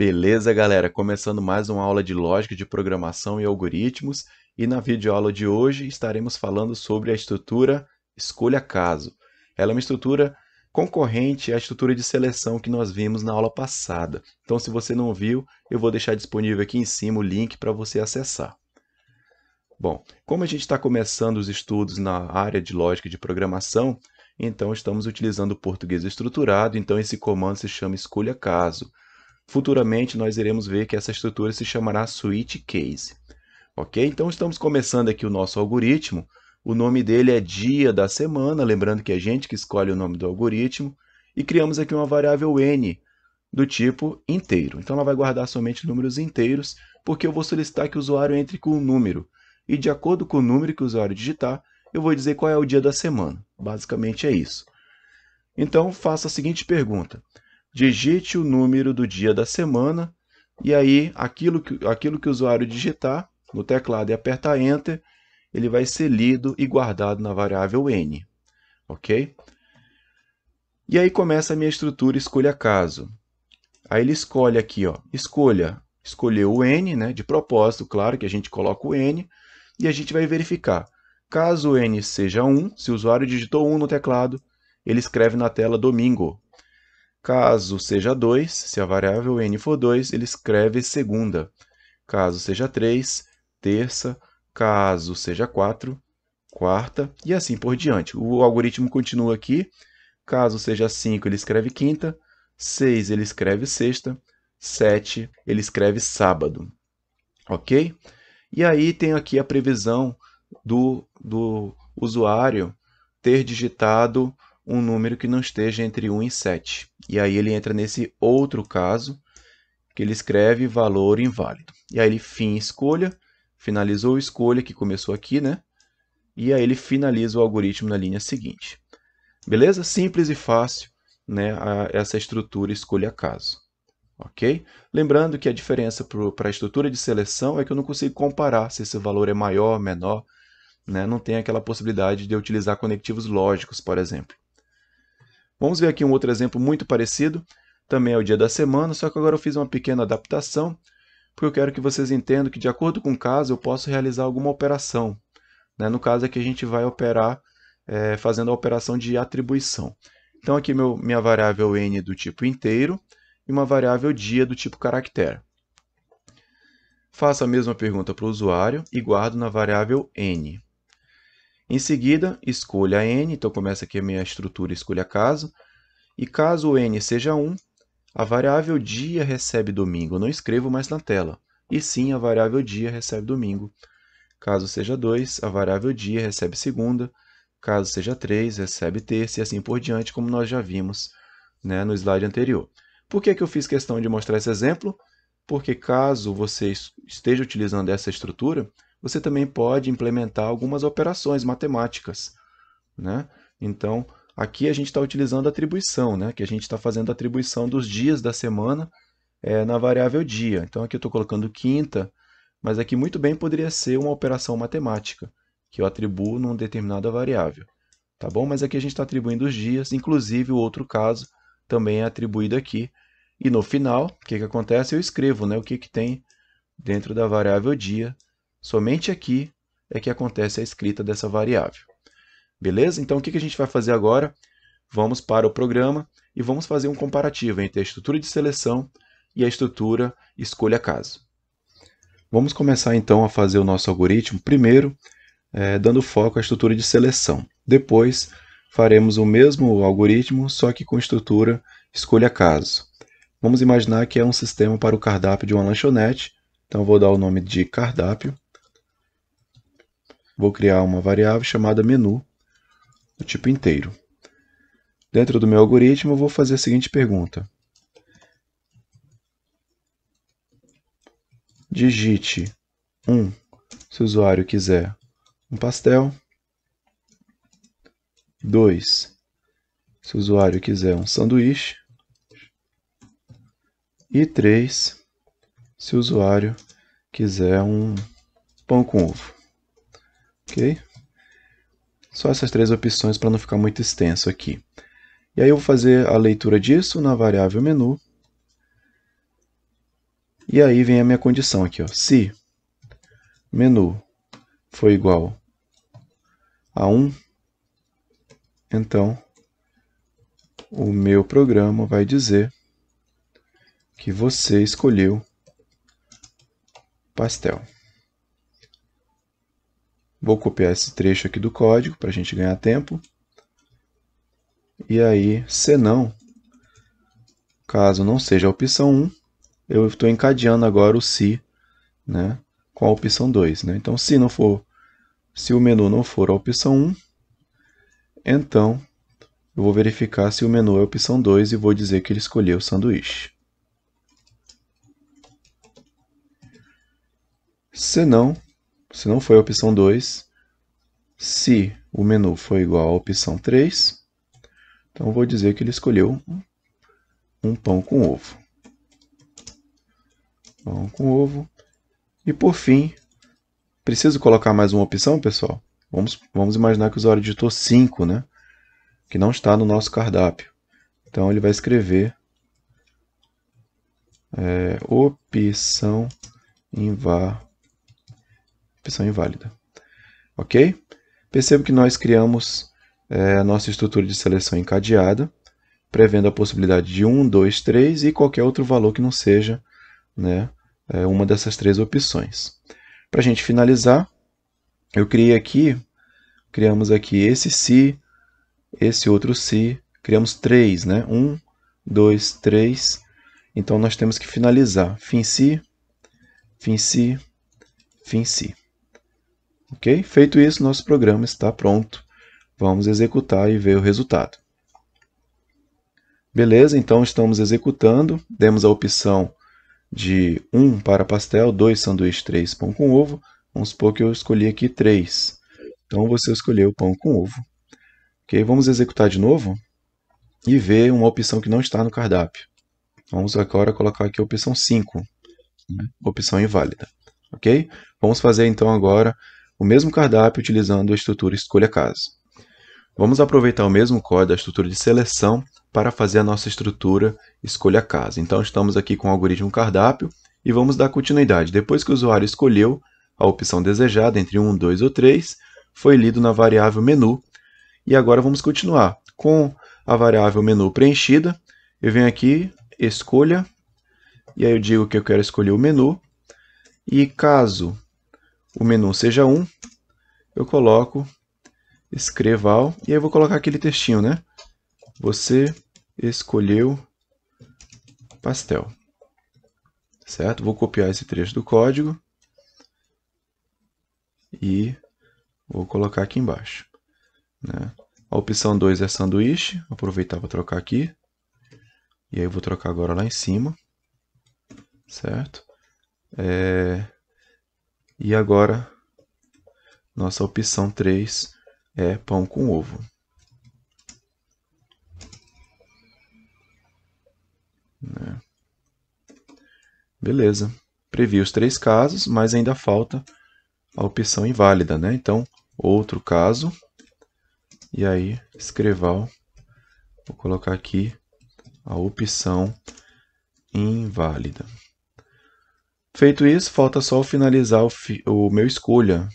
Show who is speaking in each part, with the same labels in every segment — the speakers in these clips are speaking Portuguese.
Speaker 1: Beleza, galera? Começando mais uma aula de lógica de programação e algoritmos, e na videoaula de hoje estaremos falando sobre a estrutura escolha caso. Ela é uma estrutura concorrente à estrutura de seleção que nós vimos na aula passada. Então, se você não viu, eu vou deixar disponível aqui em cima o link para você acessar. Bom, como a gente está começando os estudos na área de lógica de programação, então estamos utilizando o português estruturado, então esse comando se chama escolha caso. Futuramente nós iremos ver que essa estrutura se chamará switch case. Ok? Então estamos começando aqui o nosso algoritmo. O nome dele é dia da semana, lembrando que é a gente que escolhe o nome do algoritmo. E criamos aqui uma variável n do tipo inteiro. Então ela vai guardar somente números inteiros, porque eu vou solicitar que o usuário entre com um número. E de acordo com o número que o usuário digitar, eu vou dizer qual é o dia da semana. Basicamente é isso. Então faça a seguinte pergunta. Digite o número do dia da semana e aí aquilo que o usuário digitar no teclado e apertar Enter, ele vai ser lido e guardado na variável n. Ok? E aí começa a minha estrutura escolha caso. Aí ele escolhe aqui, ó, escolheu o n, né, de propósito, claro que a gente coloca o n, e a gente vai verificar. Caso o n seja 1, se o usuário digitou 1 no teclado, ele escreve na tela domingo. Caso seja 2, se a variável n for 2, ele escreve segunda. Caso seja 3, terça. Caso seja 4, quarta. E assim por diante. O algoritmo continua aqui. Caso seja 5, ele escreve quinta. 6, ele escreve sexta. 7, ele escreve sábado. Ok? E aí tem aqui a previsão do usuário ter digitado um número que não esteja entre 1 e 7. E aí ele entra nesse outro caso, que ele escreve valor inválido. E aí ele fim escolha, finalizou a escolha, que começou aqui, né? E aí ele finaliza o algoritmo na linha seguinte. Beleza? Simples e fácil, né? Essa estrutura escolha caso. Ok? Lembrando que a diferença para a estrutura de seleção é que eu não consigo comparar se esse valor é maior, menor, né? Não tem aquela possibilidade de eu utilizar conectivos lógicos, por exemplo. Vamos ver aqui um outro exemplo muito parecido, também é o dia da semana, só que agora eu fiz uma pequena adaptação, porque eu quero que vocês entendam que de acordo com o caso eu posso realizar alguma operação. Né? No caso aqui a gente vai operar fazendo a operação de atribuição. Então aqui minha variável n do tipo inteiro e uma variável dia do tipo caractere. Faço a mesma pergunta para o usuário e guardo na variável n. Em seguida, escolha n, então começa aqui a minha estrutura escolha caso, e caso o n seja 1, a variável dia recebe domingo. Eu não escrevo mais na tela, e sim a variável dia recebe domingo. Caso seja 2, a variável dia recebe segunda, caso seja 3, recebe terça, e assim por diante, como nós já vimos, né, no slide anterior. Por que eu fiz questão de mostrar esse exemplo? Porque caso você esteja utilizando essa estrutura, você também pode implementar algumas operações matemáticas. Né? Então, aqui a gente está utilizando a atribuição, né? Que a gente está fazendo a atribuição dos dias da semana na variável dia. Então, aqui eu estou colocando quinta, mas aqui muito bem poderia ser uma operação matemática, que eu atribuo numa determinada variável. Tá bom? Mas aqui a gente está atribuindo os dias, inclusive o outro caso também é atribuído aqui. E no final, o que acontece? Eu escrevo, né, o que tem dentro da variável dia. Somente aqui é que acontece a escrita dessa variável. Beleza? Então, o que a gente vai fazer agora? Vamos para o programa e vamos fazer um comparativo entre a estrutura de seleção e a estrutura escolha caso. Vamos começar então a fazer o nosso algoritmo, primeiro dando foco à estrutura de seleção. Depois, faremos o mesmo algoritmo, só que com estrutura escolha caso. Vamos imaginar que é um sistema para o cardápio de uma lanchonete. Então, vou dar o nome de cardápio. Vou criar uma variável chamada menu, do tipo inteiro. Dentro do meu algoritmo, eu vou fazer a seguinte pergunta. Digite 1, se o usuário quiser um pastel. 2, se o usuário quiser um sanduíche. E 3, se o usuário quiser um pão com ovo. Ok? Só essas três opções para não ficar muito extenso aqui. E aí eu vou fazer a leitura disso na variável menu. E aí vem a minha condição aqui, ó. Se menu for igual a 1, então o meu programa vai dizer que você escolheu pastel. Vou copiar esse trecho aqui do código para a gente ganhar tempo. E aí, se não, caso não seja a opção 1, eu estou encadeando agora o se, né, com a opção 2. Né? Então, se o menu não for a opção 1, então eu vou verificar se o menu é a opção 2 e vou dizer que ele escolheu o sanduíche. Se não foi a opção 2, se o menu for igual à opção 3, então eu vou dizer que ele escolheu um pão com ovo. Pão com ovo. E por fim, preciso colocar mais uma opção, pessoal? Vamos imaginar que o usuário digitou 5, né? Que não está no nosso cardápio. Então ele vai escrever opção inválida. Ok? Perceba que nós criamos a nossa estrutura de seleção encadeada, prevendo a possibilidade de 1, 2, 3 e qualquer outro valor que não seja, né, uma dessas 3 opções. Para a gente finalizar, criamos aqui esse se, esse outro se, criamos 3, né? 1, 2, 3. Então nós temos que finalizar fim se, fim se, fim se. Ok? Feito isso, nosso programa está pronto. Vamos executar e ver o resultado. Beleza, então estamos executando. Demos a opção de 1 para pastel, 2 sanduíche, 3 pão com ovo. Vamos supor que eu escolhi aqui 3. Então você escolheu pão com ovo. Ok, vamos executar de novo e ver uma opção que não está no cardápio. Vamos agora colocar aqui a opção 5, né? Opção inválida. Ok? Vamos fazer então agora o mesmo cardápio utilizando a estrutura escolha caso. Vamos aproveitar o mesmo código da estrutura de seleção para fazer a nossa estrutura escolha caso. Então estamos aqui com o algoritmo cardápio e vamos dar continuidade. Depois que o usuário escolheu a opção desejada entre 1, 2 ou 3, foi lido na variável menu. E agora vamos continuar. Com a variável menu preenchida, eu venho aqui, escolha, e aí eu digo que eu quero escolher o menu. E caso o menu seja 1, eu coloco escreva all, e aí eu vou colocar aquele textinho, né? Você escolheu pastel. Certo? Vou copiar esse trecho do código e vou colocar aqui embaixo. Né? A opção 2 é sanduíche, vou aproveitar para trocar aqui. E aí eu vou trocar agora lá em cima. Certo? E agora, nossa opção 3 é pão com ovo. Beleza. Previ os 3 casos, mas ainda falta a opção inválida, né? Então, outro caso. E aí, escreval. Vou colocar aqui a opção inválida. Feito isso, falta só finalizar o meu escolha.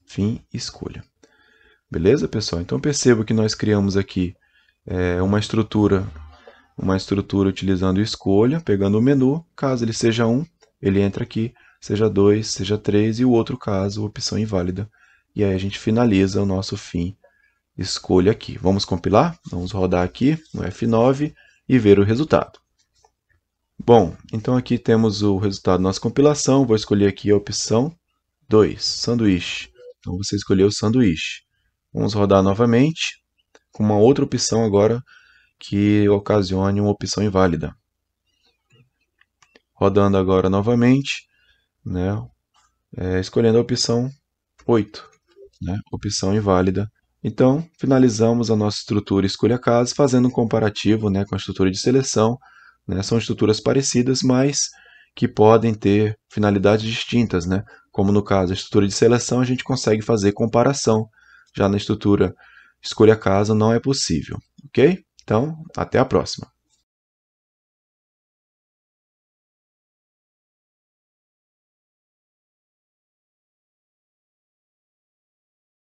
Speaker 1: Fim escolha. Beleza, pessoal? Então percebo que nós criamos aqui uma estrutura utilizando escolha, pegando o menu. Caso ele seja 1, ele entra aqui, seja 2, seja 3, e o outro caso, opção inválida. E aí a gente finaliza o nosso fim escolha aqui. Vamos compilar? Vamos rodar aqui no F9 e ver o resultado. Bom, então aqui temos o resultado da nossa compilação. Vou escolher aqui a opção 2, sanduíche. Então você escolheu o sanduíche. Vamos rodar novamente, com uma outra opção agora que ocasione uma opção inválida. Rodando agora novamente, né, escolhendo a opção 8, né, opção inválida. Então, finalizamos a nossa estrutura escolha caso, fazendo um comparativo, né, com a estrutura de seleção. Né, são estruturas parecidas, mas que podem ter finalidades distintas. Né? Como no caso da estrutura de seleção, a gente consegue fazer comparação. Já na estrutura escolha caso não é possível. Ok? Então, até a próxima.